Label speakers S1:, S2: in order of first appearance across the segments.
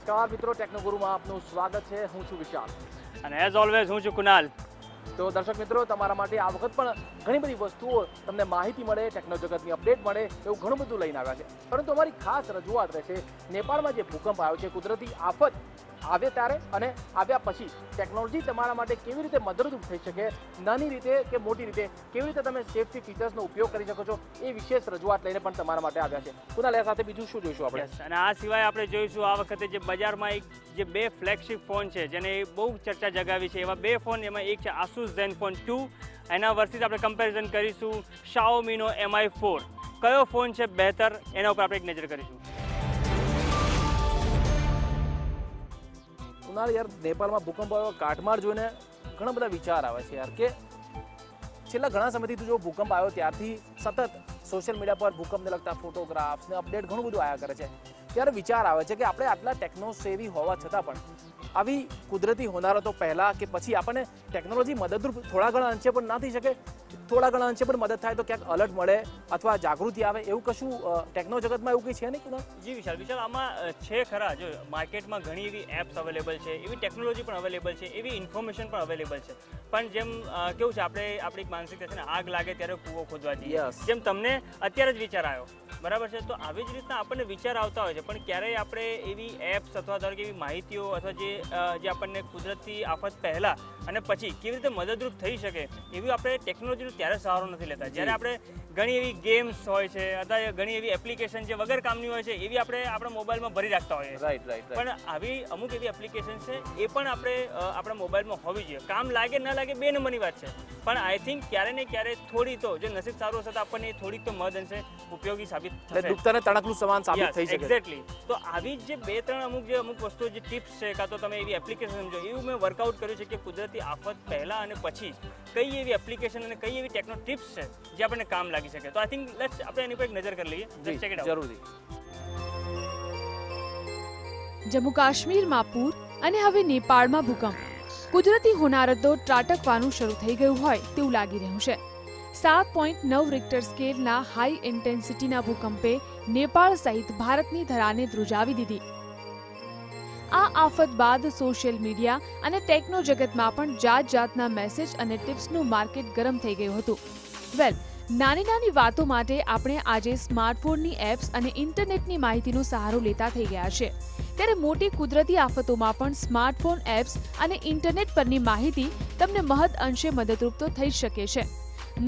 S1: નમસ્કાર મિત્રો, ટેકનોગુરુમાં આપનું સ્વાગત છે. હું છું વિશાલ
S2: અને એઝ ઓલવેઝ હું છું કુનાલ.
S1: તો દર્શક મિત્રો, તમારા માટે આ વખત પણ ઘણી બધી વસ્તુઓ તમને માહિતી મળે, ટેકનો જગતની અપડેટ મળે એવું ઘણું બધું લઈને આવ્યા છે. પરંતુ અમારી ખાસ રજૂઆત રહેશે નેપાળમાં જે ભૂકંપ આવ્યો છે, કુદરતી આફત આવે ત્યારે અને આવ્યા પછી ટેકનોલોજી તમારા માટે કેવી રીતે મદદરૂપ થઈ શકે, નાની રીતે કે મોટી રીતે કેવી રીતે તમે સેફ્ટી ફીચર્સનો ઉપયોગ કરી શકો છો, એ વિશેષ રજૂઆત લઈને પણ તમારા માટે આવ્યા છે. કુનાલ, એ સાથે બીજું શું જોઈશું આપણે?
S2: અને આ સિવાય આપણે જોઈશું આ વખતે જે બજારમાં જે બે ફ્લેગશિપ ફોન છે જેને બહુ ચર્ચા જગાવી છે, એવા બે ફોન. એમાં એક છે Asus Zenfone 2, એના વર્સિસ આપણે કમ્પેરિઝન કરીશું Xiaomiનો Mi 4. કયો ફોન છે બહેતર, એના ઉપર આપણે એક નજર કરીશું.
S1: યાર, નેપાળમાં ભૂકંપ આવ્યો, કાટમાળ જોઈને ઘણા બધા વિચાર આવે છે યાર, કે છેલ્લા ઘણા સમયથી જો ભૂકંપ આવ્યો ત્યારથી સતત સોશિયલ મીડિયા પર ભૂકંપને લગતા ફોટોગ્રાફ્સ ને અપડેટ ઘણું બધું આવ્યા કરે છે. ત્યારે વિચાર આવે છે કે આપણે આટલા ટેકનો સેવી હોવા છતાં પણ આવી કુદરતી હોનારતો પહેલાં કે પછી આપણને ટેકનોલોજી મદદરૂપ થોડા ઘણા અંશે પણ ના થઈ શકે? થોડા ઘણા અંશે પણ મદદ થાય તો ક્યાંક અલર્ટ મળે અથવા જાગૃતિ આવે, એવું કશું ટેકનો જગતમાં એવું કંઈ છે નહીં?
S2: જી વિશાલ, આમાં છે ખરા. જો માર્કેટમાં ઘણી એવી એપ્સ અવેલેબલ છે, એવી ટેકનોલોજી પણ અવેલેબલ છે, એવી ઇન્ફોર્મેશન પણ અવેલેબલ છે. પણ જેમ કેવું છે, આપણી માનસિકતા છે ને, આગ લાગે ત્યારે કૂવો ખોદવા જઈએ, જેમ તમને અત્યારે જ વિચાર આવ્યો, બરાબર છે? તો આવી જ રીતના આપણને વિચાર આવતા હોય છે, પણ ક્યારેય આપણે એવી એપ્સ અથવા ધારો કે એવી માહિતીઓ અથવા જે આપણને કુદરતી આફત પહેલા અને પછી કેવી રીતે મદદરૂપ થઈ શકે એવી આપણે ટેકનોલોજીનો ત્યારે સહારો નથી લેતા. જ્યારે આપણે ઘણી એવી ગેમ્સ હોય છે અથવા ઘણી એવી એપ્લિકેશન જે વગર કામની હોય છે એવી આપણે આપણા મોબાઈલમાં ભરી રાખતા હોઈએ.
S1: રાઈટ.
S2: પણ આવી અમુક એવી એપ્લિકેશન છે, એ પણ આપણે આપણા મોબાઈલમાં હોવી જોઈએ. કામ લાગે ના લાગે બે નંબરની વાત છે, પણ આઈ થિંક ક્યારે ને ક્યારે થોડી તો, જે નસીબ સારું હશે તો આપણને થોડીક તો મદદ અંશે ઉપયોગી સાબિત થશે.
S1: દુખતાને તણકલું સમાન સાબિત થઈ શકે.
S2: એક્ઝેક્ટલી. તો આવી જે બે ત્રણ અમુક વસ્તુઓ, જે ટિપ્સ છે, કાં તો તમે એવી એપ્લિકેશન સમજો, એવું મેં વર્કઆઉટ કર્યું છે કે કુદરતી આફત પહેલા અને પછી કઈ એવી એપ્લિકેશન અને કઈ એવી ટેકનો ટિપ્સ છે જે આપણને કામ લાગી શકે. તો આઈ થિંક આપણે એની પર એક નજર કરી લઈએ. Check it out.
S1: જરૂરથી.
S3: જમ્મુ કાશ્મીરમાં પૂર અને હવે નેપાળમાં ભૂકંપ. કુદરતી હોનારતો ત્રાટકવાનું શરૂ થઈ ગયું હોય તેવું લાગી રહ્યું છે. 7.9 રિક્ટર સ્કેલના હાઈ ઇન્ટેન્સિટીના ભૂકંપે નેપાળ સહિત ભારતની ધરાને ધ્રુજાવી દીધી. આ આફત બાદ સોશિયલ મીડિયા અને ટેકનો જગતમાં પણ જાતના મેસેજ અને ટિપ્સનું માર્કેટ ગરમ થઈ ગયું હતું. નાની વાતો માટે આપણે આજે સ્માર્ટફોનની એપ્સ અને ઇન્ટરનેટની માહિતીનો સહારો લેતા થઈ ગયા છે. ત્યારે મોટી કુદરતી આફતોમાં પણ સ્માર્ટફોન એપ્સ અને ઇન્ટરનેટ પરની માહિતી તમને મહદ અંશે મદદરૂપ તો થઈ શકે છે.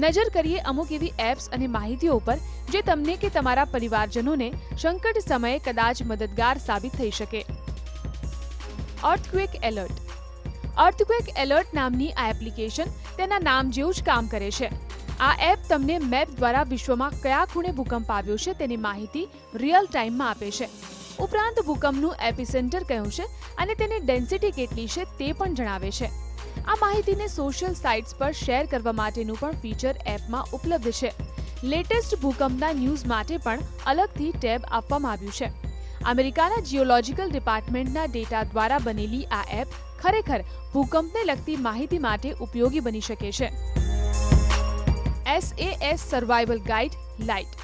S3: નજર કરીએ અમુક એવી એપ્સ અને માહિતીઓ પર જે તમને કે તમારા પરિવારજનોને સંકટ સમયે કદાચ મદદગાર સાબિત થઈ શકે. Earthquake alert. અર્થક્વેક એલર્ટ નામની આ એપ્લિકેશન તેના નામ જેવું જ કામ કરે છે. આ એપ તમને મેપ દ્વારા વિશ્વમાં કયા ખૂણે ભૂકંપ આવ્યો છે તેની માહિતી રિયલ ટાઈમમાં આપે છે. ઉપરાંત ભૂકંપનું એપિસેન્ટર કયું છે અને તેની ડેન્સિટી કેટલી છે તે પણ જણાવે છે. આ માહિતીને સોશિયલ સાઇટ્સ પર શેર કરવા માટેનું પણ ફીચર એપમાં ઉપલબ્ધ છે. લેટેસ્ટ ભૂકંપના ન્યૂઝ માટે પણ અલગથી ટેબ આપવામાં આવ્યું છે. અમેરિકાના જીઓલોજીકલ ડિપાર્ટમેન્ટના ડેટા દ્વારા બનેલી આ એપ ખરેખર ભૂકંપને લગતી માહિતી માટે ઉપયોગી બની શકે છે. SAS survival guide light.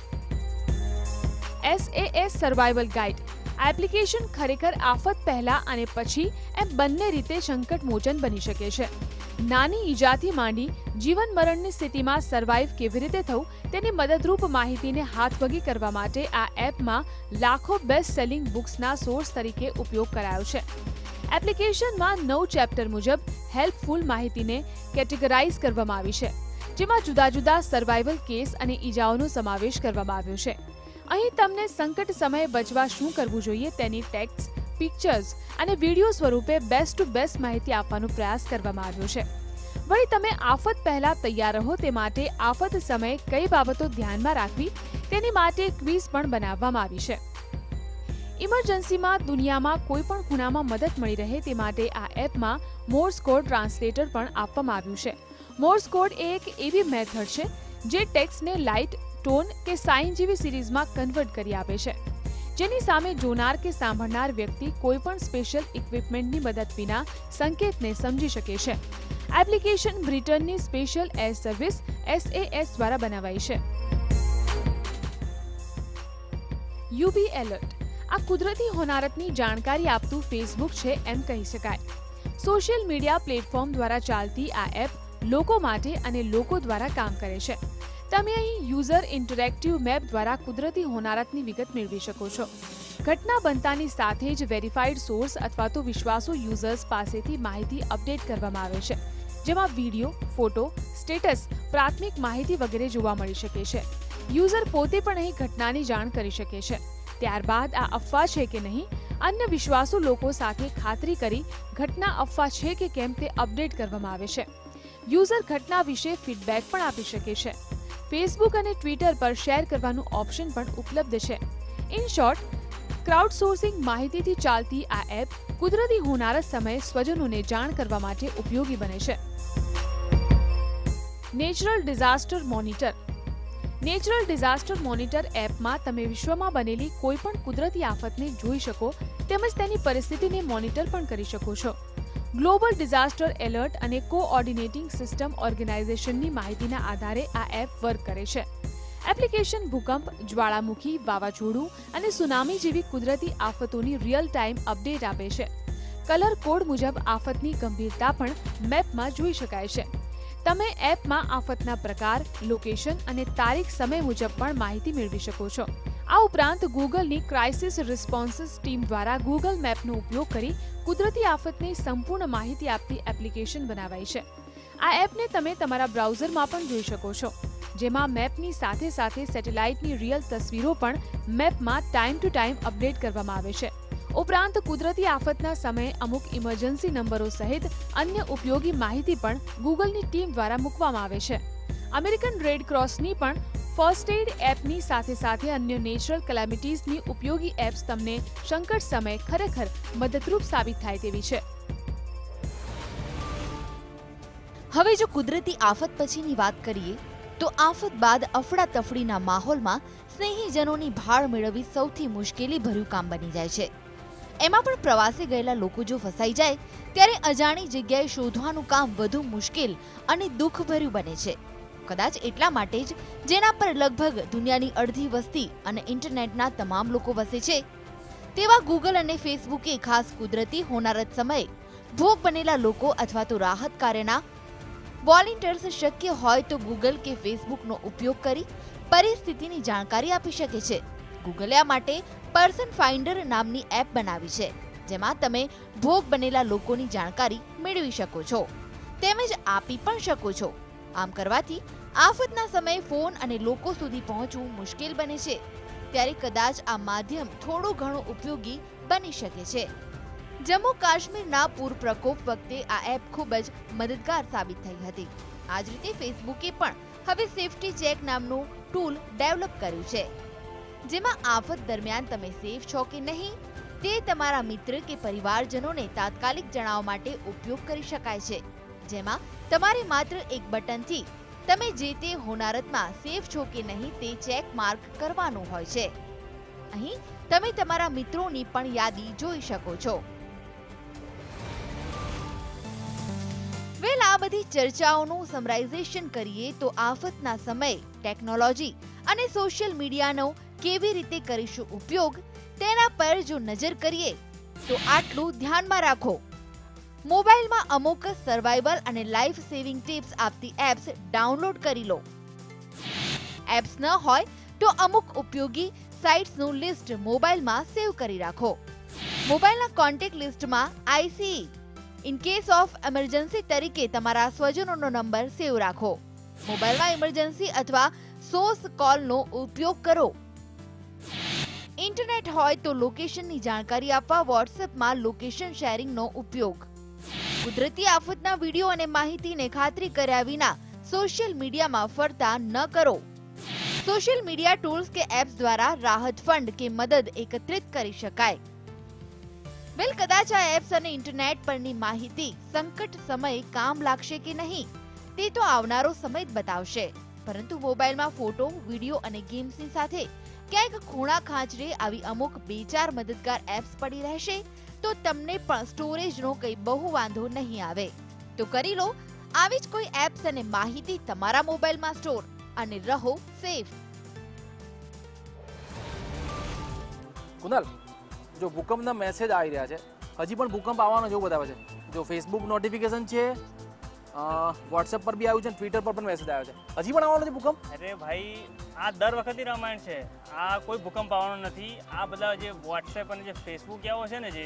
S3: SAS survival guide application ખરેખર આફત પહેલા અને પછી એમ બંને રીતે સંકટ મોચન બની શકે છે. નાની ઈજાથી માંડી જીવન મરણની સ્થિતિમાં સર્વાઇવ કેવી રીતે થવું તેની મદદરૂપ માહિતીને હાથવગી કરવા માટે આ એપમાં લાખો બેસ્ટ સેલિંગ બુક્સના સોર્સ તરીકે ઉપયોગ કરાયો છે. એપ્લિકેશનમાં 9 ચેપ્ટર મુજબ હેલ્પફુલ માહિતીને કેટેગરાઇઝ કરવામાં આવી છે, જેમાં જુદા સર્વાઇવલ કેસ અને ઈજાઓનો સમાવેશ કરવામાં આવ્યો છે. અહીં તમને સંકટ સમયે બચવા શું કરવું જોઈએ તેની ટેક્સ્ટ, પિક્ચર્સ અને વિડીયો સ્વરૂપે બેસ્ટ ટુ બેસ્ટ માહિતી આપવાનો પ્રયાસ કરવામાં આવ્યો છે. વળી તમે આફત પહેલા તૈયાર રહો તે માટે આફત સમયે કઈ બાબતો ધ્યાનમાં રાખવી તેની માટે ક્વિઝ પણ બનાવવામાં આવી છે. ઇમરજન્સીમાં દુનિયામાં કોઈ પણ ખૂણામાં મદદ મળી રહે તે માટે આ એપમાં મોર્સ કોડ ટ્રાન્સલેટર પણ આપવામાં આવ્યું છે. મોર્સ કોડ એ એક એવી મેથડ છે જે ટેક્સ્ટને લાઇટ, ટોન કે સાઇન જેવી સિરીઝમાં કન્વર્ટ કરી આપે છે, જેની સામે જોનાર કે સાંભળનાર વ્યક્તિ કોઈ પણ સ્પેશિયલ ઇક્વિપમેન્ટની મદદ વિના સંકેતને સમજી શકે છે. એપ્લિકેશન બ્રિટનની સ્પેશિયલ એર સર્વિસ SAS દ્વારા બનાવાઈ છે. UV alert. આ કુદરતી હોનારતની જાણકારી આપતું ફેસબુક છે એમ કહી શકાય. સોશિયલ મીડિયા પ્લેટફોર્મ દ્વારા ચાલતી આ એપ લોકો માટે અને લોકો દ્વારા કામ કરે છે. તમે અહીં યુઝર ઇન્ટરેક્ટિવ મેપ દ્વારા કુદરતી હોનારતની વિગત મેળવી શકો છો. ઘટના બનતાની સાથે જ વેરીફાઈડ સોર્સ અથવા તો વિશ્વાસુ યુઝર્સ પાસેથી માહિતી અપડેટ કરવામાં આવે છે, જેમાં વિડીયો, ફોટો, સ્ટેટસ, પ્રાથમિક માહિતી વગેરે જોવા મળી શકે છે. યુઝર પોતે પણ અહીં ઘટનાની જાણ કરી શકે છે. ત્યારબાદ આ અફવા છે કે નહીં, અન્ય વિશ્વાસુ લોકો સાથે ખાતરી કરી ઘટના અફવા છે કે કેમ તે અપડેટ કરવામાં આવે છે. યુઝર ઘટના વિશે ફીડબેક પણ આપી શકે છે. ફેસબુક અને ટ્વિટર પર શેર કરવાનું ઓપ્શન પણ ઉપલબ્ધ છે. ઇન શોર્ટ, ક્રાઉડસોર્સિંગ માહિતીથી ચાલતી આ એપ કુદરતી હોનારત સમયે સ્વજનોને જાણ કરવા માટે ઉપયોગી બને છે. Natural disaster monitor. Natural disaster monitor એપમાં તમે વિશ્વમાં બનેલી કોઈ પણ કુદરતી આફતને જોઈ શકો તેમજ તેની પરિસ્થિતિને મોનિટર પણ કરી શકો છો. ગ્લોબલ ડિઝાસ્ટર એલર્ટ અને કોઓર્ડિનેટિંગ સિસ્ટમ ઓર્ગેનાઇઝેશનની માહિતીના આધારે આ એપ વર્ક કરે છે. એપ્લિકેશન ભૂકંપ, જ્વાળામુખી, વાવાઝોડું અને સુનામી જેવી કુદરતી આફતોની રિયલ ટાઈમ અપડેટ આપે છે. કલર કોડ મુજબ આફતની ગંભીરતા પણ મેપમાં જોઈ શકાય છે. તમે એપમાં આફતના પ્રકાર, લોકેશન અને તારીખ સમય મુજબ પણ માહિતી મેળવી શકો છો. આ ઉપરાંત ગૂગલની ક્રાઇસિસ રિસ્પોન્સિસ ટીમ દ્વારા ગૂગલ મેપનો ઉપયોગ કરી કુદરતી આફતની સંપૂર્ણ માહિતી આપતી એપ્લિકેશન બનાવાઈ છે. આ એપને તમે તમારા બ્રાઉઝરમાં પણ જોઈ શકો છો, જેમાં મેપની સાથે સાથે સેટેલાઇટની રિયલ તસવીરો પણ મેપમાં ટાઈમ ટુ ટાઈમ અપડેટ કરવામાં આવે છે. ઉપરાંત કુદરતી આફતના સમયે અમુક ઇમરજન્સી નંબરો સહિત અન્ય ઉપયોગી માહિતી પણ ગૂગલની ટીમ દ્વારા મૂકવામાં આવે છે. અમેરિકન રેડ ક્રોસની પણ ફર્સ્ટ એડ એપની સાથે સાથે અન્ય નેચરલ કેલામિટીઝની ઉપયોગી એપ્સ તમને સંકટ સમયે ખરેખર મદદરૂપ સાબિત થાય તેવી છે.
S4: હવે જો કુદરતી આફત પછીની વાત કરીએ તો આફત બાદ અફડાતફડીના માહોલમાં સ્નેહીજનોની ભાળ મેળવવી સૌથી મુશ્કેલી ભર્યું કામ બની જાય છે. એમાં પણ પ્રવાસે ગયેલા લોકો જો ફસાઈ જાય ત્યારે અજાણી જગ્યાએ શોધવાનું કામ વધુ મુશ્કેલ અને દુઃખભર્યું બને છે. કદાચ એટલા માટે જ જેના પર લગભગ દુનિયાની અડધી વસ્તી અને ઇન્ટરનેટના તમામ લોકો વસે છે, તેવા ગૂગલ અને ફેસબુકે ખાસ કુદરતી હોનારત સમયે ભોગ બનેલા લોકો અથવા તો રાહત કાર્યના વોલેન્ટિયર્સ શક્ય હોય તો ગૂગલ કે ફેસબુકનો ઉપયોગ કરી પરિસ્થિતિની જાણકારી આપી શકે છે. ગૂગલે આ માટે પર્સન ફાઇન્ડર નામની એપ બનાવી છે, જેમાં તમે ભોગ બનેલા લોકોની જાણકારી મેળવી શકો છો તેમજ આપી પણ શકો છો. આમ કરવાથી આફતના સમયે ફોન અને લોકો સુધી પહોંચવું મુશ્કેલ બને છે, ત્યારે કદાચ આ માધ્યમ થોડું ઘણું ઉપયોગી બની શકે છે. જમ્મુ કાશ્મીરના પૂર પ્રકોપ વખતે આ એપ ખૂબ જ મદદગાર સાબિત થઈ હતી. આ જ રીતે ફેસબુકે પણ હવે સેફટી ચેક નામનું ટૂલ ડેવલપ કર્યું છે, જેમાં આફત દરમિયાન તમે સેફ છો કે નહીં તે તમારા મિત્ર કે પરિવારજનોને તાત્કાલિક જણાવવા માટે ઉપયોગ કરી શકાય છે. જેમાં તમારે માત્ર એક બટનથી તમે જે તે હોનારતમાં સેફ છો કે નહીં તે ચેક માર્ક કરવાનું હોય છે. અહીં તમે તમારા મિત્રોની પણ યાદી જોઈ શકો છો. વેલ, આ બધી ચર્ચાઓનું સમરાઇઝેશન કરીએ તો આફતના સમયે ટેકનોલોજી અને સોશિયલ મીડિયાનો કેવી રીતે કરીશું ઉપયોગ તેના પર જો નજર કરીએ તો આટલું ધ્યાનમાં રાખો. મોબાઈલમાં અમુક સર્વાઈવલ અને લાઈફ સેવિંગ ટિપ્સ આપતી એપ્સ ડાઉનલોડ કરી લો. એપ્સ ન હોય તો અમુક ઉપયોગી સાઇટ્સનું લિસ્ટ મોબાઈલમાં સેવ કરી રાખો. મોબાઈલના કોન્ટેક્ટ લિસ્ટમાં ICE in case of emergency તરીકે તમારા સ્વજનોનો નંબર સેવ રાખો. મોબાઈલમાં ઇમરજન્સી અથવા સોર્સ કોલનો ઉપયોગ કરો. ઇન્ટરનેટ હોય તો લોકેશનની જાણકારી આપવા વોટ્સએપમાં લોકેશન શેરિંગનો ઉપયોગ. કુદરતી આફતના વિડીયો અને માહિતીને ખાતરી કર્યા વિના સોશિયલ મીડિયામાં ફરતા ન કરો. સોશિયલ મીડિયા ટૂલ્સ કે એપ્સ દ્વારા રાહત ફંડ કે મદદ એકત્રિત કરી શકાય. વેલ, કદાચ આ એપ્સ અને ઇન્ટરનેટ પરની માહિતી સંકટ સમયે કામ લાગશે કે નહીં તે તો આવનારો સમય જ બતાવશે, પરંતુ મોબાઈલમાં ફોટો, વિડીયો અને ગેમ્સની સાથે ક્યાંક ખૂણા ખાંચરે આવી અમુક 2-4 મદદગાર એપ્સ પડી રહેશે તો તમને પણ સ્ટોરેજનો કંઈ બહુ વાંધો નહીં આવે. તો કરી લો આવી જ કોઈ એપ્સ અને માહિતી તમારા મોબાઈલમાં સ્ટોર અને રહો સેફ.
S1: કુનાલ, જો ભૂકંપના મેસેજ આવી રહ્યા છે, હજી પણ ભૂકંપ આવવાનો જેવું બતાવે છે. જો ફેસબુક નોટિફિકેશન છે, વોટ્સએપ પર બી આવ્યું છે, ટ્વિટર પર પણ મેસેજ આવ્યો છે. હજી પણ આવવાનો છે ભૂકંપ?
S2: અરે ભાઈ, આ દર વખતે રામાયણ છે. આ કોઈ ભૂકંપ આવવાનો નથી. આ બધા જે વોટ્સએપ અને જે ફેસબુક આવો છે ને જે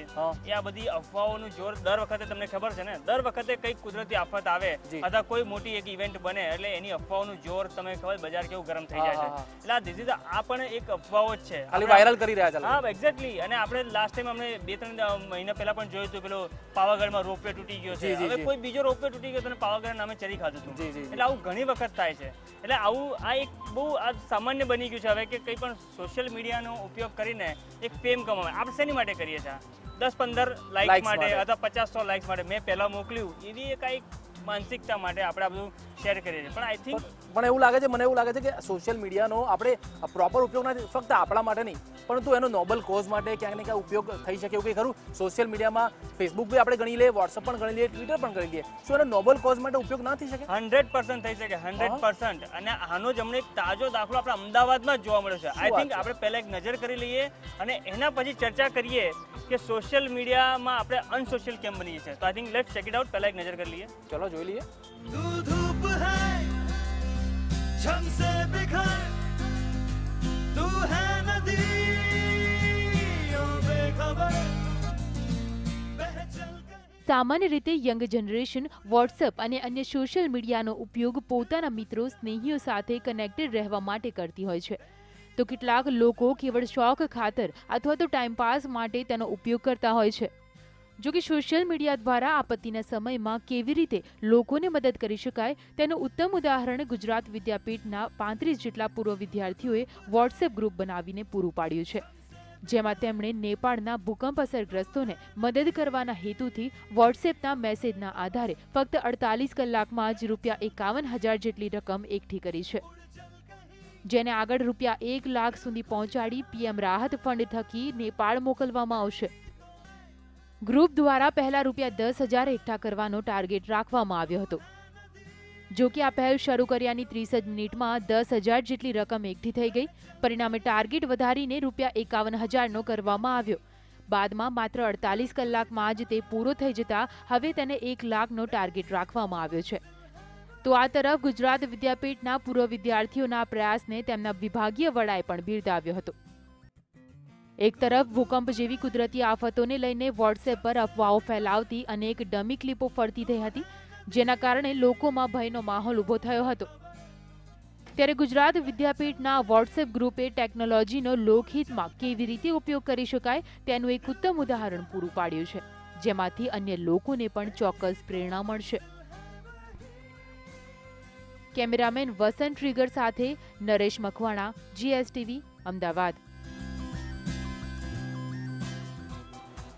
S2: એ આ બધી અફવાઓનું જોર દર વખતે તમને ખબર છે ને, દર વખતે કંઈક કુદરતી આફત આવે અથવા કોઈ મોટી એક ઇવેન્ટ બને એટલે એની અફવાઓનું જોર તમે ખબર બજાર કેવું ગરમ થઈ જાય છે. એટલે આ ધીસ ઇઝ આ પણ એક અફવાઓ જ છે,
S1: ખાલી વાયરલ કરી રહ્યા છે.
S2: હા, એક્ઝેક્ટલી. અને આપણે લાસ્ટ ટાઈમ અમને 2-3 મહિના પહેલા પણ જોયું હતું, પેલો પાવાગઢમાં રોપવે તૂટી ગયો છે. હવે કોઈ બીજો રોપવે તૂટી ગયો તો પાવાગઢ નામે ચરી ખાધું હતું. એટલે આવું ઘણી વખત થાય છે. એટલે આવું આ એક બહુ સામાન્ય બની ગયું છે હવે કે કંઈ પણ સોશિયલ મીડિયાનો ઉપયોગ કરીને એક ફેમ કમાવે. આપણે શેની માટે કરીએ છીએ? 10-15 લાઇક્સ માટે અથવા 50-100 લાઇક્સ માટે. મેં પહેલા મોકલ્યું એવી એક માનસિકતા માટે આપણે આ બધું શેર કરીએ છીએ. પણ આઈ થિંક
S1: મને એવું લાગે છે કે સોશિયલ મીડિયાનો આપણે પ્રોપર ઉપયોગ નથી, ફક્ત આપણા માટે નહીં પરંતુ એનો નોબલ કોઝ માટે ક્યાંક ને ક્યાંક ઉપયોગ થઈ શકે એવું કંઈ ખરું? સોશિયલ મીડિયામાં ફેસબુક બી આપણે ગણી લઈએ, વોટ્સઅપ પણ ગણી લઈએ, ટ્વિટર પણ ગણી લઈએ, શું એનો નોબલ કોઝ માટે ઉપયોગ ના થઈ શકે?
S2: 100% થઈ શકે, 100%. અને આનો જ અમને એક તાજો દાખલો આપણે અમદાવાદમાં જ જોવા મળ્યો છે. આઈ થિંક આપણે પહેલા એક નજર કરી લઈએ અને એના પછી ચર્ચા કરીએ કે સોશિયલ મીડિયામાં આપણે અનસોશિયલ કેમ બનીએ છીએ. તો I think let's check it out. પહેલા એક નજર કરી લઈએ.
S1: ચલો જોઈ લઈએ.
S3: સામાન્ય રીતે યંગ જનરેશન વોટ્સએપ અને અન્ય સોશિયલ મીડિયાનો ઉપયોગ પોતાના મિત્રો સ્નેહીઓ સાથે કનેક્ટેડ રહેવા માટે કરતી હોય છે, તો કેટલાક લોકો કેવળ શોખ ખાતર અથવા તો ટાઈમપાસ માટે તેનો ઉપયોગ કરતા હોય છે. જો કે સોશિયલ મીડિયા દ્વારા આપત્તિના સમયમાં કેવી રીતે લોકોને મદદ કરી શકાય તેનું ઉત્તમ ઉદાહરણ ગુજરાત વિદ્યાપીઠના 35 જેટલા પૂર્વ વિદ્યાર્થીઓએ વોટ્સએપ ગ્રુપ બનાવીને પૂરું પાડ્યું છે, જેમાં તેમણે નેપાળના ભૂકંપ અસરગ્રસ્તોને મદદ કરવાના હેતુથી વોટ્સએપના મેસેજના આધારે ફક્ત 48 કલાકમાં જ ₹51,000 જેટલી રકમ એકઠી કરી છે, જેને આગળ ₹1 લાખ સુધી પહોંચાડી પીએમ રાહત ફંડ થકી નેપાળ મોકલવામાં આવશે. ગ્રુપ દ્વારા પહેલા ₹10,000 એકઠા કરવાનો ટાર્ગેટ રાખવામાં આવ્યો હતો. જો કે આ પહેલ શરૂ કર્યાની 30 જ મિનિટમાં 10,000 જેટલી રકમ એકઠી થઈ ગઈ. પરિણામે ટાર્ગેટ વધારીને ₹51,000નો કરવામાં આવ્યો. બાદમાં માત્ર 48 કલાકમાં જ તે પૂરો થઈ જતા હવે તેને 1 લાખનો ટાર્ગેટ રાખવામાં આવ્યો છે. તો આ તરફ ગુજરાત વિદ્યાપીઠના પૂર્વ વિદ્યાર્થીઓના પ્રયાસને તેમના વિભાગીય વડાએ પણ બિરદાવ્યો હતો. એક તરફ ભૂકંપ જેવી કુદરતી આફતોને લઈને વોટ્સએપ પર અફવાઓ ફેલાવતી અનેક ડમી ક્લિપો ફરતી થઈ હતી, જેના કારણે લોકોમાં ભયનો માહોલ ઊભો થયો હતો. ત્યારે ગુજરાત વિદ્યાપીઠના વોટ્સએપ ગ્રુપે ટેકનોલોજીનો લોકહિતમાં કેવી રીતે ઉપયોગ કરી શકાય તેનું એક ઉત્તમ ઉદાહરણ પૂરું પાડ્યું છે, જેમાંથી અન્ય લોકોને પણ ચોક્કસ પ્રેરણા મળશે. કેમેરામેન વસંત ટ્રિગર સાથે નરેશ મકવાણા, GSTV, અમદાવાદ.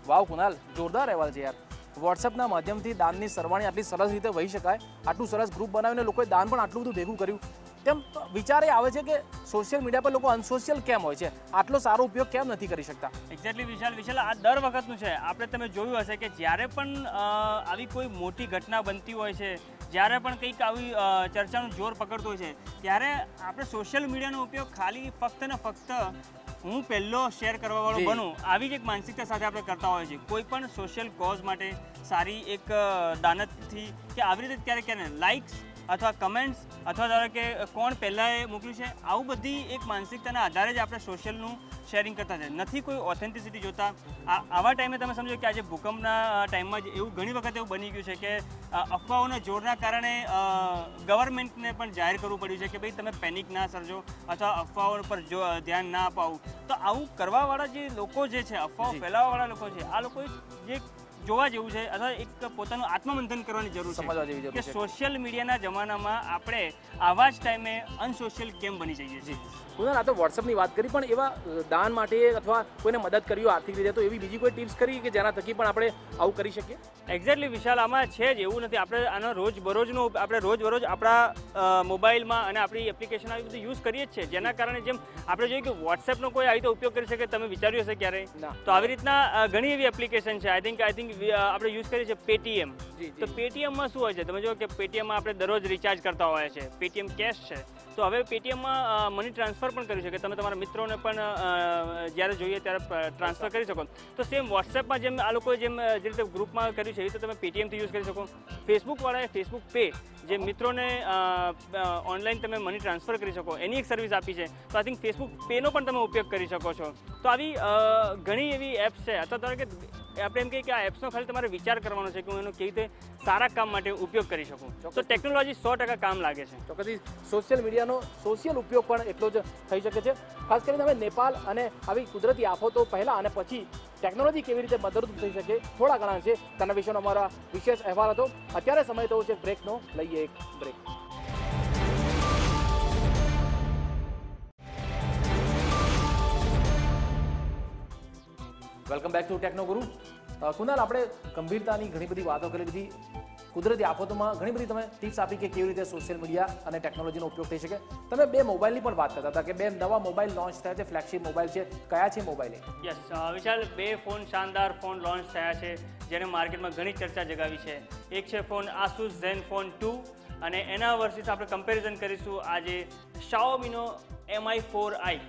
S1: વાવ કુનાલ, જોરદાર અહેવાલ છે યાર. વોટ્સએપના માધ્યમથી દાનની સરવાણી આટલી સરસ રીતે વહી શકાય, આટલું સરસ ગ્રુપ બનાવીને લોકોએ દાન પણ આટલું બધું ભેગું કર્યું, તેમ વિચાર એ આવે છે કે સોશિયલ મીડિયા પર લોકો અનસોશિયલ કેમ હોય છે, આટલો સારો ઉપયોગ કેમ નથી કરી શકતા?
S2: એક્ઝેક્ટલી વિશાલ, આ દર વખતનું છે. આપણે તમે જોયું હશે કે જ્યારે પણ આવી કોઈ મોટી ઘટના બનતી હોય છે, જ્યારે પણ કંઈક આવી ચર્ચાનું જોર પકડતું હોય છે, ત્યારે આપણે સોશિયલ મીડિયાનો ઉપયોગ ખાલી ફક્ત ને ફક્ત હું પહેલો શેર કરવાવાળો બનું આવી જ એક માનસિકતા સાથે આપણે કરતા હોઈએ છીએ. કોઈ પણ સોશિયલ કોઝ માટે સારી એક દાનતથી કે આવી રીતે ક્યારેક લાઇક્સ અથવા કમેન્ટ્સ અથવા ધારો કે કોણ પહેલાં મોકલ્યું છે, આવું બધી એક માનસિકતાના આધારે જ આપણે સોશિયલનું શેરિંગ કરતા છે, નથી કોઈ ઓથેન્ટિસિટી જોતા. આવા ટાઈમે તમે સમજો કે આજે ભૂકંપના ટાઈમમાં જ એવું ઘણી વખત એવું બની ગયું છે કે અફવાઓના જોરના કારણે ગવર્મેન્ટને પણ જાહેર કરવું પડ્યું છે કે ભાઈ તમે પેનિક ના સર્જો અથવા અફવાઓ પર ધ્યાન ના અપાવું. તો આવું કરવાવાળા જે લોકો જે છે, અફવાઓ ફેલાવવાવાળા લોકો છે, આ લોકો જે જોવા જેવું છે અથવા એક પોતાનું આત્મમંથન કરવાની જરૂર છે કે સોશિયલ મીડિયાના જમાનામાં આપણે આવા જ ટાઈમે અનસોશિયલ કેમ બની જઈએ છીએ.
S1: આ તો વોટ્સએપની વાત કરી, પણ એવા દાન માટે અથવા કોઈને મદદ કરી આર્થિક રીતે, તો એવી બીજી કોઈ ટિપ્સ કરી કે જેના થકી પણ આપણે આવું કરી શકીએ?
S2: એક્ઝેક્ટલી વિશાલ, આમાં છે જ એવું નથી. આપણે આનો રોજબરોજ આપણા મોબાઈલમાં અને આપણી એપ્લિકેશન આવી બધું યુઝ કરીએ જ છે, જેના કારણે જેમ આપણે જોઈએ કે વોટ્સએપનો કોઈ આવી રીતે ઉપયોગ કરી શકે, તમે વિચાર્યું હશે ક્યારેય? તો આવી રીતના ઘણી એવી એપ્લિકેશન છે. આઈ થિંક આપણે યુઝ કરીએ છીએ પેટીએમ. તો પેટીએમમાં શું હોય છે, તમે જો કે પેટીએમમાં આપણે દરરોજ રિચાર્જ કરતા હોય છે, પેટીએમ કેશ છે. તો હવે પેટીએમમાં મની ટ્રાન્સફર પણ કરી શકે, તમે તમારા મિત્રોને પણ જ્યારે જોઈએ ત્યારે ટ્રાન્સફર કરી શકો. તો સેમ વોટ્સએપમાં જેમ આ લોકોએ જે રીતે ગ્રુપમાં કર્યું છે એ રીતે તમે પેટીએમથી યુઝ કરી શકો. ફેસબુકવાળાએ ફેસબુક પે જે મિત્રોને ઓનલાઈન તમે મની ટ્રાન્સફર કરી શકો એની એક સર્વિસ આપી છે. તો આઈ થિંક ફેસબુક પેનો પણ તમે ઉપયોગ કરી શકો છો. તો આવી ઘણી એવી એપ્સ છે. અથવા ધારો કે આપણે એમ કહીએ કે આ એપ્સનો ખાલી તમારે વિચાર કરવાનો છે કે હું એનો કેવી રીતે સારા કામ માટે ઉપયોગ કરી શકું. તો ટેકનોલોજી 100% કામ લાગે છે.
S1: ચોક્કસથી સોશિયલ મીડિયાનો સોશિયલ ઉપયોગ પણ એટલો જ થઈ શકે છે. ખાસ કરીને હવે નેપાળ અને આવી કુદરતી આફતો પહેલાં અને પછી ટેકનોલોજી કેવી રીતે મદદરૂપ થઈ શકે થોડા ઘણા છે તેના વિશેનો અમારા વિશેષ અહેવાલ હતો. અત્યારે સમય થયો છે બ્રેકનો, લઈએ એક break. Welcome back to Technoguru. Kunal, આપણે ગંભીરતાની ઘણી બધી વાતો કરી લીધી. કુદરતી આફતોમાં ઘણી બધી તમે ટિપ્સ આપી કે કેવી રીતે સોશિયલ મીડિયા અને ટેકનોલોજીનો ઉપયોગ થઈ શકે. તમે 2 મોબાઈલની પણ વાત કરતા હતા કે 2 નવા મોબાઈલ લોન્ચ થયા છે, ફ્લેગશિપ મોબાઈલ છે. કયા છે મોબાઈલ?
S2: યસ વિશાલ, 2 ફોન, શાનદાર ફોન લોન્ચ થયા છે જેને માર્કેટમાં ઘણી ચર્ચા જગાવી છે. એક છે ફોન આસુસ ઝેનફોન 2 અને એના વર્સિસ આપણે કમ્પેરિઝન કરીશું આજે Xiaomiનો Mi 4i.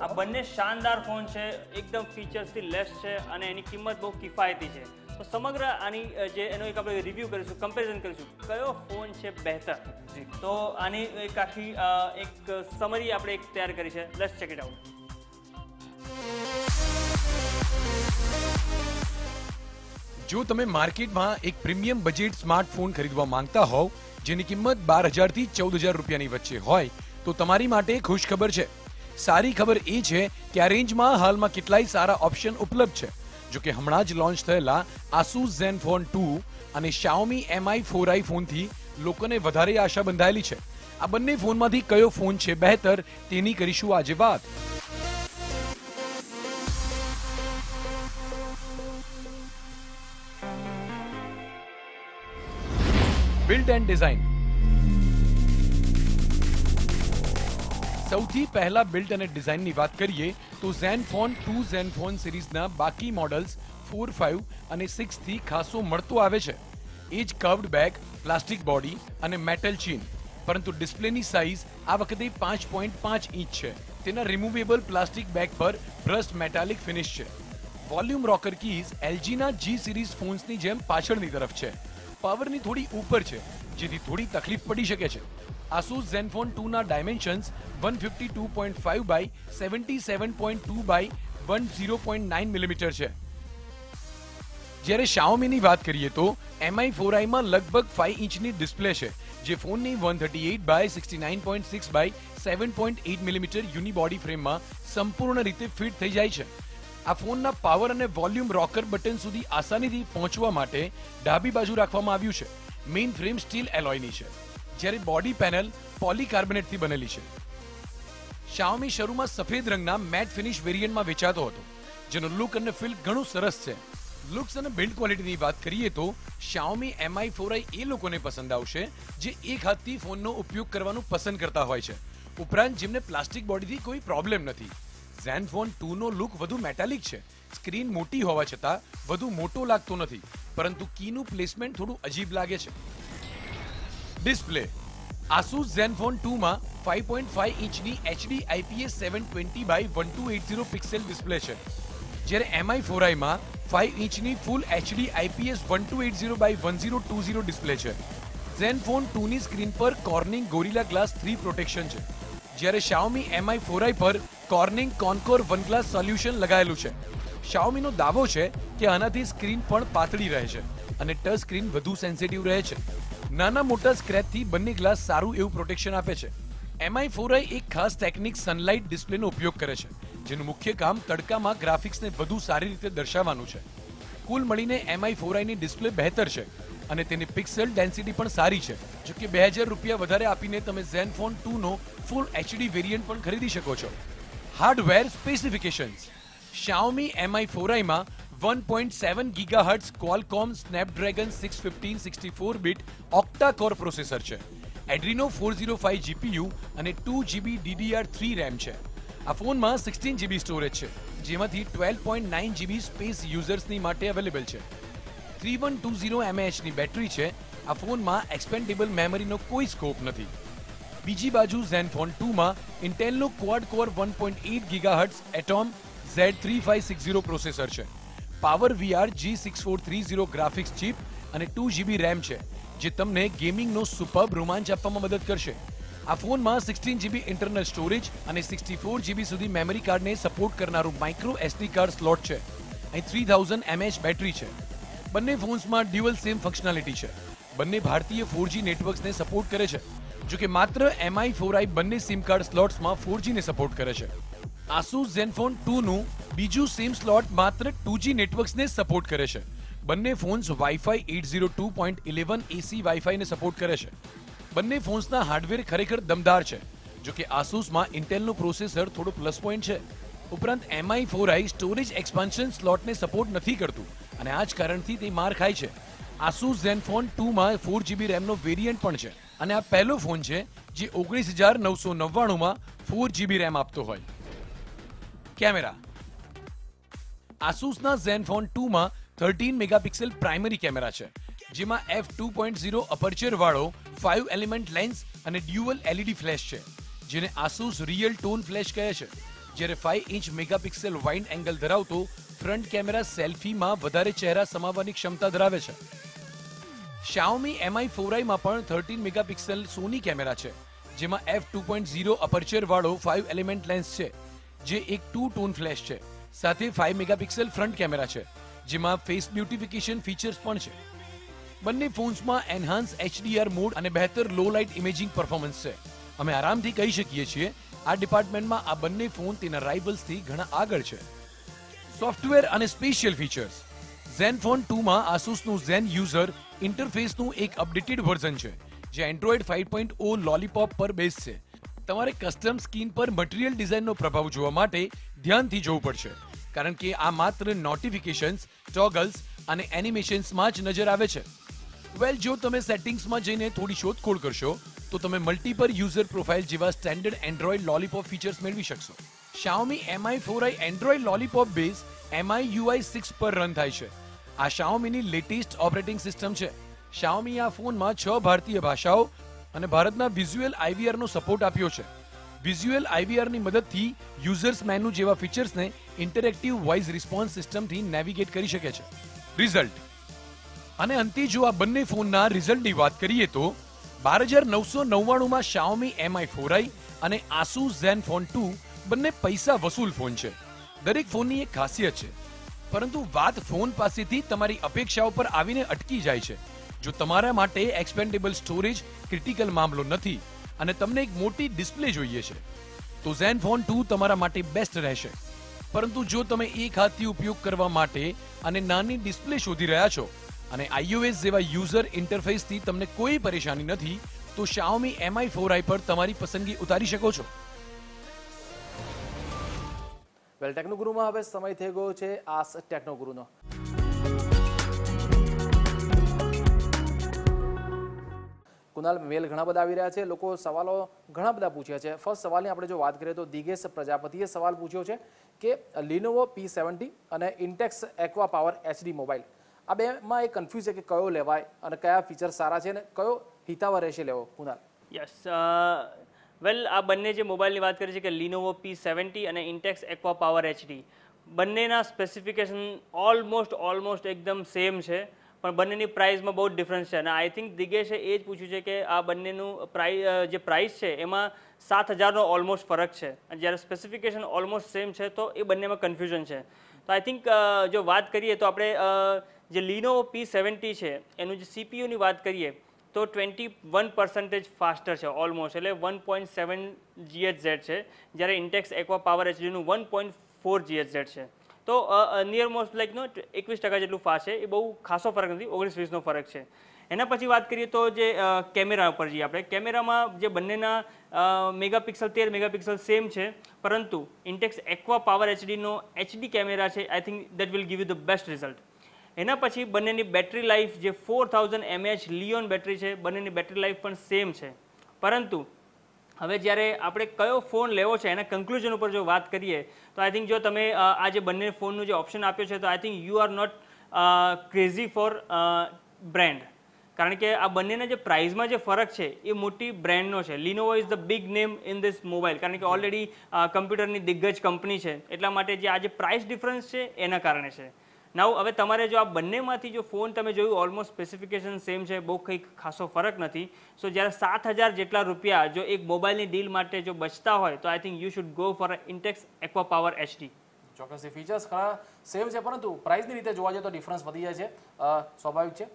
S2: આ બંને શાનદાર ફોન છે, એકદમ ફીચર્સથી લેસ છે અને એની કિંમત બહુ કિફાયતી છે. તો સમગ્ર આની જે એનો એક આપણે રિવ્યૂ કરીશું, કમ્પેરિઝન કરીશું કયો ફોન છે બહેતર. તો આની એક આખી એક સમરી આપણે એક તૈયાર કરી છે. Let's check it out.
S5: જો તમે માર્કેટમાં એક પ્રીમિયમ બજેટ સ્માર્ટફોન ખરીદવા માંગતા હોવ જેની કિંમત 12,000 થી 14,000 રૂપિયાની વચ્ચે હોય તો તમારી માટે ખુશ ખબર છે. સારી ખબર એ છે કે આ રેન્જમાં હાલમાં કેટલાય સારા ઓપ્શન ઉપલબ્ધ છે. જો કે હમણાં જ લોન્ચ થયેલા Asus Zenfone 2 અને Xiaomi Mi 4i ફોનથી લોકોને વધારે આશા બંધાયેલી છે. આ બંને ફોનમાંથી કયો ફોન છે બહેતર તેની કરીશું આજે વાત. Build and design. સૌથી પહેલા બિલ્ડ અને ડિઝાઇનની વાત કરીએ તો Zenfone 2 Zenfone સિરીઝના બાકી મોડલ્સ 4, 5 અને 6 થી ખાસો મળતો આવે છે. એ જ કર્વ્ડ બેક, પ્લાસ્ટિક બોડી અને મેટલ ચીન. પરંતુ ડિસ્પ્લેની સાઇઝ આ વખતે 5.5 ઇંચ છે. તેના રિમૂવેબલ પ્લાસ્ટિક બેક પર બ્રસ્ટ મેટાલિક ફિનિશ છે. વોલ્યુમ રોકર કીઝ LGના G સિરીઝ ફોન્સની જેમ પાછળની તરફ છે. પાવરની થોડી ઉપર છે જેથી થોડી તકલીફ પડી શકે છે. Asus Zenfone 2 ના ડાયમેન્શન્સ 152.5 બાય 77.2 બાય 10.9 મિલીમીટર છે. જ્યારે Xiaomiની વાત કરીએ તો Mi 4i માં લગભગ 5 ઇંચની ડિસ્પ્લે છે જે ફોનની 138 બાય 69.6 બાય 7.8 મિલીમીટર યુનિબોડી ફ્રેમમાં સંપૂર્ણ રીતે ફિટ થઈ જાય છે. આ ફોનના પાવર અને વોલ્યુમ રોકર બટન સુધી આસાનીથી પહોંચવા માટે ડાબી બાજુ રાખવામાં આવ્યું છે. મેઇન ફ્રેમ સ્ટીલ એલોયની છે જ્યારે બોડી પેનલ પોલીકાર્બોનેટથી બનેલી છે. Xiaomi શરૂમાં સફેદ રંગના મેટ ફિનિશ વેરિયન્ટમાં વેચાતો હતો જેનો લુક અને ફીલ ઘણું સરસ છે. લુક્સ અને બિલ્ડ ક્વોલિટીની વાત કરીએ તો Xiaomi Mi 4i એ લોકોને પસંદ આવશે જે એક હાથથી ફોનનો ઉપયોગ કરવાનું પસંદ કરતા હોય છે, ઉપરાંત જેમને પ્લાસ્ટિક બોડીથી કોઈ પ્રોબ્લેમ નથી. Zenfone 2 નો લુક વધુ મેટાલિક છે. સ્ક્રીન મોટી હોવા છતાં વધુ મોટો લાગતો નથી, પરંતુ કીનું પ્લેસમેન્ટ થોડું અજીબ લાગે છે. ડિસ્પ્લે. Asus Zenfone 2 માં 5.5 ઇંચની HD IPS 720 બાય 1280 પિક્સેલ ડિસ્પ્લે છે, જ્યારે Mi 4i માં 5 ઇંચની ફૂલ HD IPS 1280 બાય 1020 ડિસ્પ્લે છે. Zenfone 2 ની સ્ક્રીન પર Corning Gorilla Glass 3 પ્રોટેક્શન છે, જ્યારે Xiaomi Mi 4i પર Corning Concord One Glass solution લગાવેલું છે. Xiaomiનો દાવો છે કે આનાથી સ્ક્રીન પણ પાતળી રહે છે અને ટચ સ્ક્રીન વધુ સેન્સિટિવ રહે છે. નાના મોટા સ્ક્રેચથી બંને ગ્લાસ સારું એવું પ્રોટેક્શન આપે છે. Mi 4i એક ખાસ ટેકનિક સનલાઇટ ડિસ્પ્લેનો ઉપયોગ કરે છે જેનું મુખ્ય કામ તડકામાં ગ્રાફિક્સને વધુ સારી રીતે દર્શાવવાનું છે. કુલ મળીને Mi 4i ની ડિસ્પ્લે બહેતર છે અને તેની પિક્સેલ ડેન્સિટી પણ સારી છે. જો કે 2000 રૂપિયા વધારે આપીને તમે Zenfone 2 નો ફૂલ HD વેરિયન્ટ પણ ખરીદી શકો છો. Hardware specifications. Xiaomi Mi 4i માં 1.7 GHz Qualcomm Snapdragon 615 64-bit octa-core processor છે. Adreno 405 GPU અને 2GB DDR3 RAM છે. આ ફોનમાં 16GB સ્ટોરેજ છે જેમાંથી 12.9GB સ્પેસ યુઝર્સની માટે અવેલેબલ છે. 3120 mAhની બેટરી છે. આ ફોનમાં એક્સપેન્ડેબલ મેમરીનો કોઈ સ્કોપ નથી. બીજી બાજુ ઝેનફોન 2માં ઇન્ટેલનો quad core 1.8 gigahertz Atom Z3560 processor છે. Power VR G6430 graphics chip અને 2GB RAM છે, જે તમને ગેમિંગનો સુપર્બ રોમાંચ આપવામાં મદદ કરશે. આ ફોનમાં 16GB ઇન્ટરનલ સ્ટોરેજ અને 64GB સુધી મેમરી કાર્ડને સપોર્ટ કરનારું માઇક્રો SD કાર્ડ સ્લોટ છે. અહીં 3000 mAh બેટરી છે. બંને ફોન્સમાં ડ્યુઅલ સિમ ફંક્શનાલિટી છે. બંને ભારતીય 4G નેટવર્ક્સને સપોર્ટ કરે છે. જો કે માત્ર MI4i બંને સિમ કાર્ડ સ્લોટ્સમાં 4G ને સપોર્ટ કરે છે. Asus Zenfone 2નું બીજું સિમ સ્લોટ માત્ર 2G નેટવર્ક્સને સપોર્ટ કરે છે. બંને ફોન્સ Wi-Fi 802.11 AC Wi-Fi ને સપોર્ટ કરે છે. બંને ફોન્સના હાર્ડવેર ખરેખર દમદાર છે. જો કે Asusમાં ઇન્ટેલનું પ્રોસેસર થોડો પ્લસ પોઈન્ટ છે. ઉપરાંત MI4i સ્ટોરેજ એક્સપાન્શન સ્લોટને સપોર્ટ નથી કરતું અને આ જ કારણથી તે માર ખાય છે. Asus Zenfone 2માં 4GB રેમનો વેરિયન્ટ પણ છે અને આ પહેલો ફોન છે જે 19,999માં 4GB રેમ આપતો હોય. કેમેરા. Asusના Zenfone 2માં 13 મેગાપિક્સલ પ્રાઇમરી કેમેરા છે, જેમાં f2.0 અપર્ચર વાળો 5 એલિમેન્ટ લેન્સ અને ડ્યુઅલ LED ફ્લેશ છે, જેને Asus રિયલ ટોન ફ્લેશ કહે છે. જ્યારે 5 ઇંચ મેગાપિક્સલ વાઇડ એંગલ ધરાવતો ફ્રન્ટ કેમેરા સેલ્ફીમાં વધારે ચહેરા સમાવવાની ક્ષમતા ધરાવે છે. Xiaomi Mi4iમાં પણ 13 મેગાપિક્સલ સોની કેમેરા છે, જેમાં f2.0 અપર્ચર વાળો 5 એલિમેન્ટ લેન્સ છે, જે એક 2 ટોન ફ્લેશ છે. સાથે 5 મેગાપિક્સલ ફ્રન્ટ કેમેરા છે, જેમાં ફેસ બ્યુટિફિકેશન ફીચર્સ પણ છે. બંને ફોન્સમાં એન્હાન્સ HDR મોડ અને બહેતર લો લાઇટ ઇમેજિંગ પરફોર્મન્સ છે. અમે આરામથી કહી શકીએ છીએ આ ડિપાર્ટમેન્ટમાં આ બંને ફોન તેના રાઇવલ્સથી ઘણા આગળ છે. સોફ્ટવેર અને સ્પેશિયલ ફીચર્સ. Zenfone 2માં Asusનું Zen યુઝર ઇન્ટરફેસનું એક અપડેટેડ વર્ઝન છે, જે Android 5.0 લોલીપોપ પર બેઝ છે. તમારે કસ્ટમ સ્કીન પર મટીરિયલ ડિઝાઇનનો પ્રભાવ જોવા માટે ધ્યાનથી જોવું પડશે, કારણ કે આ માત્ર નોટિફિકેશન્સ, ટોગલ્સ અને એનિમેશન્સમાં જ નજર આવે છે. જો તમે સેટિંગ્સમાં જઈને થોડી શોધખોળ કરશો તો તમે મલ્ટીપલ યુઝર પ્રોફાઇલ જેવા સ્ટેન્ડર્ડ એન્ડ્રોઇડ લોલીપોપ ફીચર્સ મેળવી શકશો. Xiaomi Mi4i Android lollipop base MIUI 6 પર રન થાય છે. આ Xiaomiની લેટેસ્ટ ઓપરેટિંગ સિસ્ટમ છે. Xiaomi આ ફોનમાં 6 ભારતીય ભાષાઓ અને ભારતના વિઝ્યુઅલ IVRનો સપોર્ટ આપ્યો છે. વિઝ્યુઅલ IVRની મદદથી યુઝર્સ મેનુ જેવા ફીચર્સને ઇન્ટરેક્ટિવ વોઇસ રિસ્પોન્સ સિસ્ટમથી નેવિગેટ કરી શકે છે. રિઝલ્ટ. અને અંતે જો આ બંને ફોનના રિઝલ્ટની વાત કરીએ તો 12,999માં Xiaomi Mi4i અને Asus Zenfone 2 બંને પૈસા વસૂલ ફોન છે. દરેક ફોનની એક ખાસિયત છે, પરંતુ વાત ફોન પાસેથી તમારી અપેક્ષાઓ પર આવીને અટકી જાય છે. જો તમારા માટે એક્સપેન્ડેબલ સ્ટોરેજ ક્રિટિકલ મામલો નથી અને તમને એક મોટી ડિસ્પ્લે જોઈએ છે, તો Zenfone 2 તમારા માટે બેસ્ટ રહેશે. પરંતુ જો તમે એક હાથથી ઉપયોગ કરવા માટે અને નાની ડિસ્પ્લે શોધી રહ્યા છો અને iOS જેવા યુઝર ઇન્ટરફેસથી તમને કોઈ પરેશાની નથી, તો Xiaomi Mi4i પર તમારી પસંદગી ઉતારી શકો છો.
S1: વેલ, ટેકનોગુરુમાં હવે સમય થઈ ગયો છે આસ ટેકનોગુરુનો. કુનાલ, મેલ ઘણા બધા આવી રહ્યા છે, લોકો સવાલો ઘણા બધા પૂછ્યા છે. ફર્સ્ટ સવાલની આપણે જો વાત કરીએ તો દિગેશ પ્રજાપતિએ સવાલ પૂછ્યો છે કે Lenovo P70 અને Intex Aqua Power HD mobile, આ બેમાં એક કન્ફ્યુઝ છે કે કયો લેવાય અને કયા ફીચર સારા છે અને કયો હિતાવહ રહેશે લેવો. કુનાલ.
S2: યસ, વેલ, આ બંને જે મોબાઈલની વાત કરી છે કે Lenovo P70 અને Intex Aqua Power HD, બંનેના સ્પેસિફિકેશન ઓલમોસ્ટ એકદમ સેમ છે, પણ બંનેની પ્રાઇસમાં બહુ ડિફરન્સ છે. અને આઈ થિંક દિગેશે એ જ પૂછ્યું છે કે આ બંનેનું પ્રાઇસ છે એમાં 7,000નો ઓલમોસ્ટ ફરક છે, અને જ્યારે સ્પેસિફિકેશન ઓલમોસ્ટ સેમ છે તો એ બંનેમાં કન્ફ્યુઝન છે. તો આઈ થિંક જો વાત કરીએ તો આપણે જે Lenovo P70 છે એનું જે CPUની વાત કરીએ તો 21% ફાસ્ટર છે ઓલમોસ્ટ, એટલે 1.7 GHz છે, જ્યારે Intex Aqua Power HDનું 1.4 GHz છે. તો નિયરમોસ્ટ લાઈક 21% જેટલું ફાસ્ટ છે. એ બહુ ખાસો ફરક નથી, 19-20નો ફરક છે. એના પછી વાત કરીએ તો જે કેમેરા ઉપર જઈએ આપણે. કેમેરામાં જે બંનેના મેગાપિક્સલ 13 મેગાપિક્સલ સેમ છે, પરંતુ Intex Aqua Power HDનો HD કેમેરા છે, I think that will give you the best result. એના પછી બંનેની બેટરી લાઈફ જે 4000 mAh લિયોન બેટરી છે, બંનેની બેટરી લાઈફ પણ સેમ છે. પરંતુ હવે જ્યારે આપણે કયો ફોન લેવો છે એના કન્ક્લુઝન ઉપર જો વાત કરીએ તો આઈ થિંક જો તમે આ જે બંને ફોનનું જે ઓપ્શન આપ્યો છે તો I think you are not crazy for brand, કારણ કે આ બંનેના જે પ્રાઇઝમાં જે ફરક છે એ મોટી બ્રેન્ડનો છે. Lenovo is the big name in this mobile, કારણ કે ઓલરેડી કમ્પ્યુટરની દિગ્ગજ કંપની છે, એટલા માટે જે આ જે પ્રાઇસ ડિફરન્સ છે એના કારણે છે. નાવ હવે તમારે જો આ બંનેમાંથી જો ફોન તમે જોયું ઓલમોસ્ટ સ્પેસિફિકેશન સેમ છે, બહુ કંઈક ખાસો ફરક નથી. સો જ્યારે 7,000 જેટલા રૂપિયા જો એક મોબાઈલની ડીલ માટે જો બચતા હોય તો I think you should go for Intex aqua power HD.
S1: ચોક્કસથી ફીચર્સ ઘણા સેમ છે, પરંતુ પ્રાઇસની રીતે જોવા જઈએ તો ડિફરન્સ વધી જાય છે, સ્વાભાવિક છે.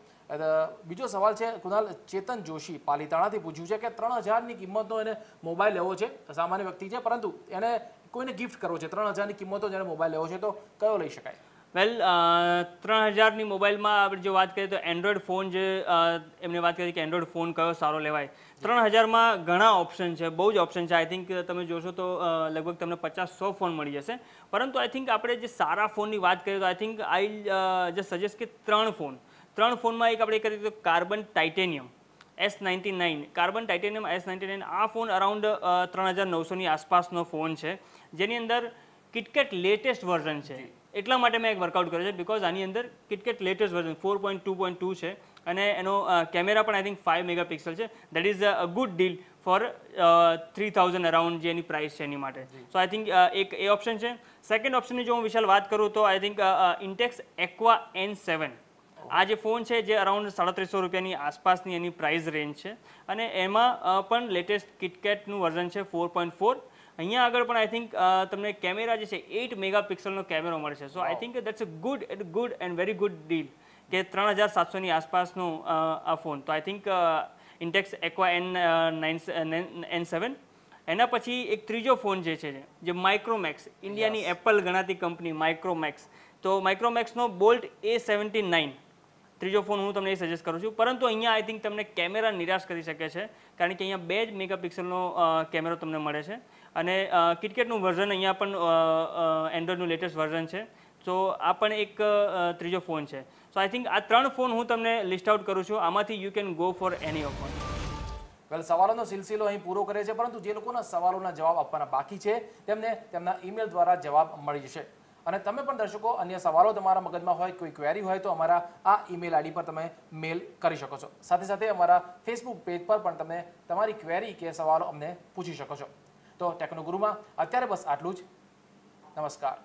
S1: બીજો સવાલ છે કુનાલ ચેતન જોશી પાલીતાણાથી પૂછ્યું છે કે 3,000ની કિંમતનો એને મોબાઈલ લેવો છે, સામાન્ય વ્યક્તિ છે, પરંતુ એને કોઈને ગિફ્ટ કરવો છે. 3,000ની કિંમતનો જેને મોબાઈલ લેવો છે તો કયો લઈ શકાય?
S2: વેલ 3,000ની મોબાઈલમાં આપણે જો વાત કરીએ તો એન્ડ્રોઈડ ફોન જે એમને વાત કરી કે એન્ડ્રોઈડ ફોન કયો સારો લેવાય. 3,000માં ઘણા ઓપ્શન છે, બહુ જ ઓપ્શન છે. આઈ થિંક તમે જોશો તો લગભગ તમને 50-100 ફોન મળી જશે, પરંતુ આઈ થિંક આપણે જે સારા ફોનની વાત કરીએ તો I think I just suggest કે 3 ફોનમાં એક આપણે કરીએ તો carbon titanium S99, carbon titanium S99. આ ફોન અરાઉન્ડ 3,900ની આસપાસનો ફોન છે, જેની અંદર કિટકેટ લેટેસ્ટ વર્ઝન છે. એટલા માટે મેં એક વર્કઆઉટ કર્યો છે બિકોઝ આની અંદર કિટકેટ લેટેસ્ટ વર્ઝન 4.2.2 છે અને એનો કેમેરા પણ આઈ થિંક 5 મેગાપિક્સલ છે. That is a good deal for 3,000 around જે એની પ્રાઇસ છે એની માટે. સો આઈ થિંક એક એ ઓપ્શન છે. સેકન્ડ ઓપ્શનની જો હું વિશાલ વાત કરું તો I think Intex aqua N7. આ જે ફોન છે જે અરાઉન્ડ 3,300 રૂપિયાની આસપાસની એની પ્રાઇસ રેન્જ છે અને એમાં પણ લેટેસ્ટ કિટકેટનું વર્ઝન છે 4.4. અહીંયા આગળ પણ આઈ થિંક તમને કેમેરા જે છે 8 મેગાપિક્સલનો કેમેરો મળશે. So I think that's a good and very good deal કે 3,700ની આસપાસનો આ ફોન. તો I think Intex aqua N7. એના પછી એક ત્રીજો ફોન જે છે જે માઇક્રોમેક્સ, ઇન્ડિયાની એપલ ગણાતી કંપની માઇક્રોમેક્સ. તો માઇક્રોમેક્સનો બોલ્ટ A79 ત્રીજો ફોન હું તમને એ સજેસ્ટ કરું છું, પરંતુ અહીંયા આઈ થિંક તમને કેમેરા નિરાશ કરી શકે છે, કારણ કે અહીંયા 2 જ મેગાપિક્સલનો કેમેરો તમને મળે છે અને કિટકેટનું વર્ઝન અહીંયા પણ એન્ડ્રોઈડનું લેટેસ્ટ વર્ઝન છે. તો આ પણ એક ત્રીજો ફોન છે. સો આઈ થિંક આ 3 ફોન હું તમને લિસ્ટ આઉટ કરું છું, આમાંથી you can go for any of one.
S1: Well, સવાલોનો સિલસિલો અહીં પૂરો કરે છે, પરંતુ જે લોકોના સવાલોના જવાબ આપવાના બાકી છે તેમને તેમના ઈમેલ દ્વારા જવાબ મળી જશે. અને તમે પણ દર્શકો અન્ય સવાલો તમારા મગજમાં હોય, કોઈ ક્વેરી હોય તો અમારા આ ઈમેલ આઈડી પર તમે મેલ કરી શકો છો. સાથે સાથે અમારા ફેસબુક પેજ પર પણ તમે તમારી ક્વેરી કે સવાલો અમને પૂછી શકો છો. તો ટેકનોગુરુમાં અત્યારે બસ આટલું જ. નમસ્કાર.